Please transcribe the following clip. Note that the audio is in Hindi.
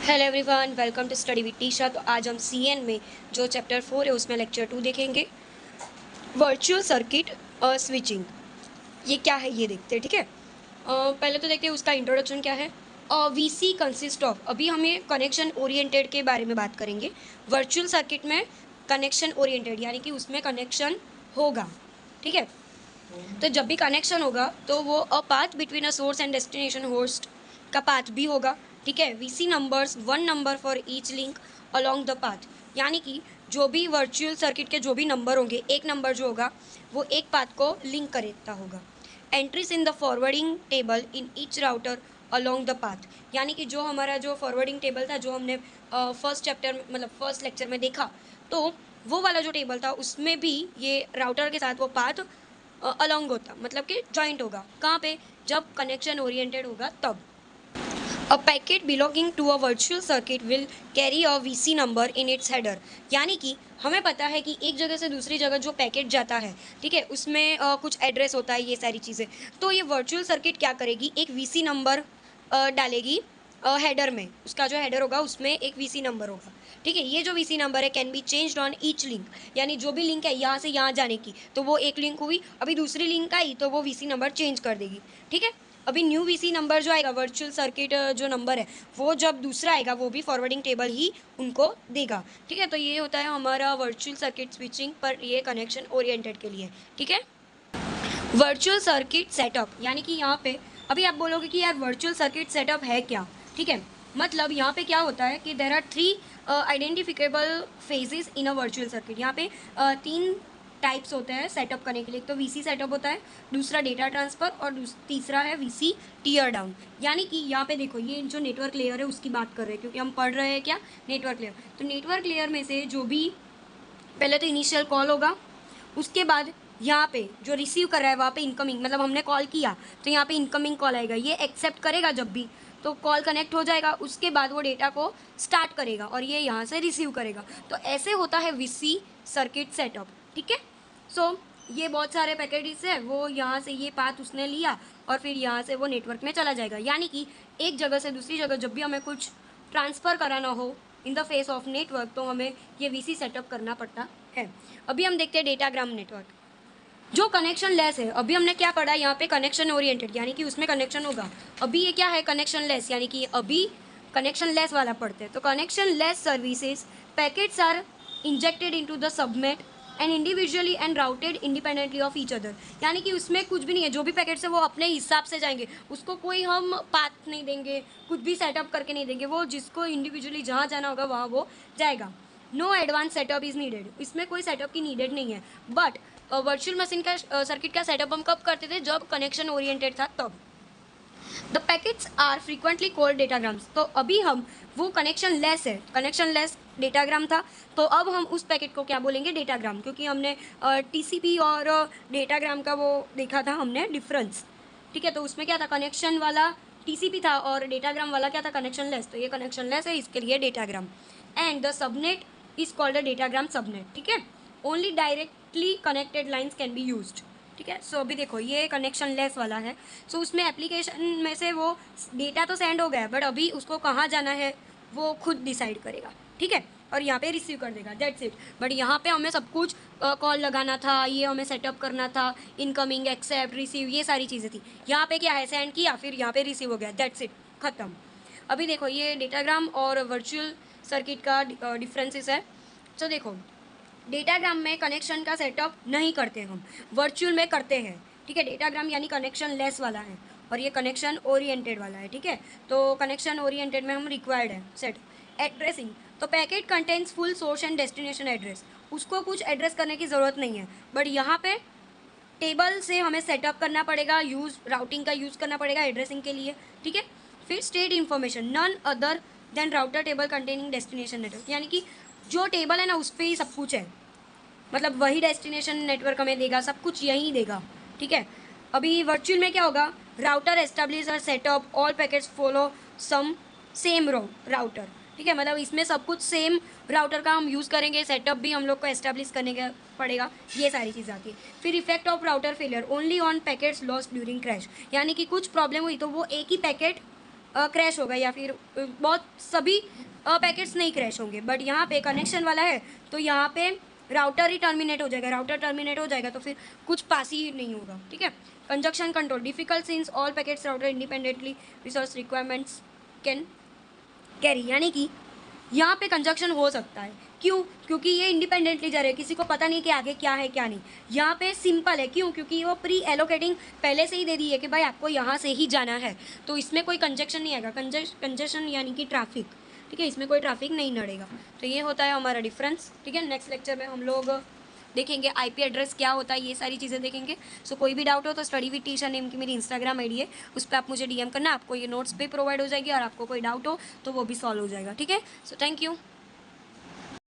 Hello everyone, welcome to study with Tisha. तो आज हम सीएन में जो चैप्टर 4 है उसमें लेक्चर 2 देखेंगे, वर्चुअल सर्किट स्विचिंग। ये क्या है ये देखते हैं, ठीक है। पहले तो देखते हैं उसका इंट्रोडक्शन क्या है। वीसी कंसिस्ट ऑफ, अभी हमें कनेक्शन ओरिएंटेड के बारे में बात करेंगे। वर्चुअल सर्किट में कनेक्शन ओरिएंटेड यानी कि उसमें कनेक्शन होगा, ठीक है। तो जब भी कनेक्शन होगा तो वो a path between a source and destination host का पाथ भी होगा, ठीक है। VC numbers one number for each link along the path, यानी कि जो भी वर्चुअल सर्किट के जो भी नंबर होंगे, एक नंबर जो होगा वो एक पाथ को लिंक करता होगा। Entries in the forwarding table in each router along the path, यानी कि जो हमारा जो फॉरवर्डिंग टेबल था जो हमने फर्स्ट चैप्टर मतलब फर्स्ट लेक्चर में देखा, तो वो वाला जो टेबल था उसमें भी ये राउटर के साथ वो पाथ अलॉन्ग होता, मतलब कि जॉइंट होगा। कहाँ पे? जब कनेक्शन ओरिएंटेड होगा तब। A packet belonging to a virtual circuit will carry a VC number in its header, यानी कि हमें पता है कि एक जगह से दूसरी जगह जो पैकेट जाता है, ठीक है, उसमें कुछ एड्रेस होता है, ये सारी चीज़ें। तो ये वर्चुअल सर्किट क्या करेगी, एक वीसी नंबर डालेगी हेडर में। उसका जो हेडर होगा उसमें एक वीसी नंबर होगा, ठीक है। ये जो वीसी नंबर है can be changed on each link, यानी जो भी लिंक है यहाँ से यहाँ जाने की, तो वो एक लिंक हुई, अभी दूसरी लिंक आई तो वो वीसी नंबर चेंज कर देगी, ठीक है। अभी न्यू वीसी नंबर जो आएगा, वर्चुअल सर्किट जो नंबर है, वो जब दूसरा आएगा वो भी फॉरवर्डिंग टेबल ही उनको देगा, ठीक है। तो ये होता है हमारा वर्चुअल सर्किट स्विचिंग, पर ये कनेक्शन ओरिएंटेड के लिए, ठीक है। वर्चुअल सर्किट सेटअप, यानी कि यहाँ पे अभी आप बोलोगे कि यार वर्चुअल सर्किट सेटअप है क्या, ठीक है। मतलब यहाँ पे क्या होता है कि there are three identifiable phases in a virtual circuit. यहाँ पे तीन टाइप्स होते हैं सेटअप करने के लिए। एक तो वीसी सेटअप होता है, दूसरा डेटा ट्रांसफ़र, और तीसरा है वीसी टीयर डाउन। यानी कि यहाँ पे देखो, ये जो नेटवर्क लेयर है उसकी बात कर रहे हैं, क्योंकि हम पढ़ रहे हैं क्या, नेटवर्क लेयर। तो नेटवर्क लेयर में से जो भी पहले तो इनिशियल कॉल होगा, उसके बाद यहाँ पे जो रिसीव कर रहा है वहाँ पे इनकमिंग, मतलब हमने कॉल किया तो यहाँ पे इनकमिंग कॉल आएगा, ये एक्सेप्ट करेगा जब भी, तो कॉल कनेक्ट हो जाएगा। उसके बाद वो डेटा को स्टार्ट करेगा और ये यहाँ से रिसीव करेगा। तो ऐसे होता है वीसी सर्किट सेटअप, ठीक है। सो ये बहुत सारे पैकेट्स है, वो यहाँ से ये पाथ उसने लिया और फिर यहाँ से वो नेटवर्क में चला जाएगा। यानी कि एक जगह से दूसरी जगह जब भी हमें कुछ ट्रांसफ़र कराना हो in the face of network, तो हमें ये वीसी सेटअप करना पड़ता है। अभी हम देखते हैं डेटाग्राम नेटवर्क जो कनेक्शन लेस है। अभी हमने क्या पढ़ा यहाँ पे, कनेक्शन ओरिएंटेड, यानी कि उसमें कनेक्शन होगा। अभी ये क्या है, कनेक्शन लेस, यानी कि अभी कनेक्शन लेस वाला पढ़ते हैं। तो connectionless services packets are injected into the subnet and individually and routed independently of each other, यानी कि उसमें कुछ भी नहीं है, जो भी पैकेट्स है वो अपने हिसाब से जाएंगे, उसको कोई हम पाथ नहीं देंगे, कुछ भी सेटअप करके नहीं देंगे, वो जिसको इंडिविजुअली जहाँ जाना होगा वहाँ वो जाएगा। No advance setup is needed, इसमें कोई सेटअप की नीडेड नहीं है। बट वर्चुअल मशीन का सर्किट का सेटअप हम कब करते थे, जब कनेक्शन ओरिएंटेड था तब। The packets are frequently called datagrams, तो अभी हम वो कनेक्शन लेस है, कनेक्शन लेस डेटाग्राम था, तो अब हम उस पैकेट को क्या बोलेंगे, डेटाग्राम, क्योंकि हमने टीसीपी और डेटाग्राम का वो देखा था हमने डिफरेंस, ठीक है। तो उसमें क्या था, कनेक्शन वाला टीसीपी था और डेटाग्राम वाला क्या था, कनेक्शन लेस। तो ये कनेक्शन लेस है, इसके लिए datagram. And the subnet is called a datagram subnet, ठीक है। Only directly connected lines can be used, ठीक है। सो अभी देखो ये कनेक्शन लेस वाला है। सो उसमें एप्लीकेशन में से वो डेटा तो सेंड हो गया है, बट अभी उसको कहाँ जाना है वो खुद डिसाइड करेगा, ठीक है। और यहाँ पे रिसीव कर देगा, दैट्स इट। बट यहाँ पे हमें सब कुछ कॉल लगाना था, ये हमें सेटअप करना था, इनकमिंग, एक्सेप्ट, रिसीव, ये सारी चीज़ें थी। यहाँ पे क्या है, सेंड किया, फिर यहाँ पे रिसीव हो गया, दैट्स इट, ख़त्म। अभी देखो ये डेटाग्राम और वर्चुअल सर्किट का डिफरेंसेस है। तो देखो डेटाग्राम में कनेक्शन का सेटअप नहीं करते हम, वर्चुअल में करते हैं, ठीक है। डेटाग्राम यानी कनेक्शन लेस वाला है और ये कनेक्शन ओरिएंटेड वाला है, ठीक है। तो कनेक्शन ओरिएंटेड में हम रिक्वायर्ड है सेट। एड्रेसिंग, तो packet contents full source and destination address, उसको कुछ एड्रेस करने की ज़रूरत नहीं है, बट यहाँ पे टेबल से हमें सेटअप करना पड़ेगा, यूज़ राउटिंग का यूज़ करना पड़ेगा एड्रेसिंग के लिए, ठीक है। फिर state information none other than router table containing destination network, यानी कि जो टेबल है ना उस पर ही सब कुछ है, मतलब वही डेस्टिनेशन नेटवर्क हमें देगा, सब कुछ यही देगा, ठीक है। अभी वर्चुअल में क्या होगा, राउटर एस्टेब्लिश और setup all packets follow some same router, ठीक है। मतलब इसमें सब कुछ सेम राउटर का हम यूज़ करेंगे, सेटअप भी हम लोग को एस्टेब्लिश करने का पड़ेगा, ये सारी चीज़ आती है। फिर effect of router failure only on packets lost during crash, यानी कि कुछ प्रॉब्लम हुई तो वो एक ही पैकेट क्रैश होगा या फिर बहुत सभी पैकेट्स नहीं क्रैश होंगे, बट यहाँ पे कनेक्शन वाला है तो यहाँ पे राउटर ही टर्मिनेट हो जाएगा, राउटर टर्मिनेट हो जाएगा तो फिर कुछ पास ही नहीं होगा, ठीक है। Conjunction control difficult since all packets router independently resource requirements can carry, यानी कि यहाँ पे कंजक्शन हो सकता है। क्यों? क्योंकि ये इंडिपेंडेंटली जा रहे हैं, किसी को पता नहीं कि आगे क्या है क्या नहीं। यहाँ पे सिंपल है, क्यों? क्योंकि वो प्री एलोकेटिंग पहले से ही दे दी है कि भाई आपको यहाँ से ही जाना है, तो इसमें कोई कंजक्शन नहीं आएगा। कंजेशन यानी कि ट्रैफिक, ठीक है, इसमें कोई ट्रैफिक नहीं नड़ेगा। तो ये होता है हमारा डिफरेंस, ठीक है। नेक्स्ट लेक्चर में हम लोग देखेंगे आईपी एड्रेस क्या होता है, ये सारी चीज़ें देखेंगे। सो कोई भी डाउट हो तो स्टडी विद टीशा नेम की मेरी इंस्टाग्राम आईडी है, उस पर आप मुझे डीएम करना, आपको ये नोट्स पे प्रोवाइड हो जाएगी, और आपको कोई डाउट हो तो वो भी सॉल्व हो जाएगा, ठीक है। So thank you.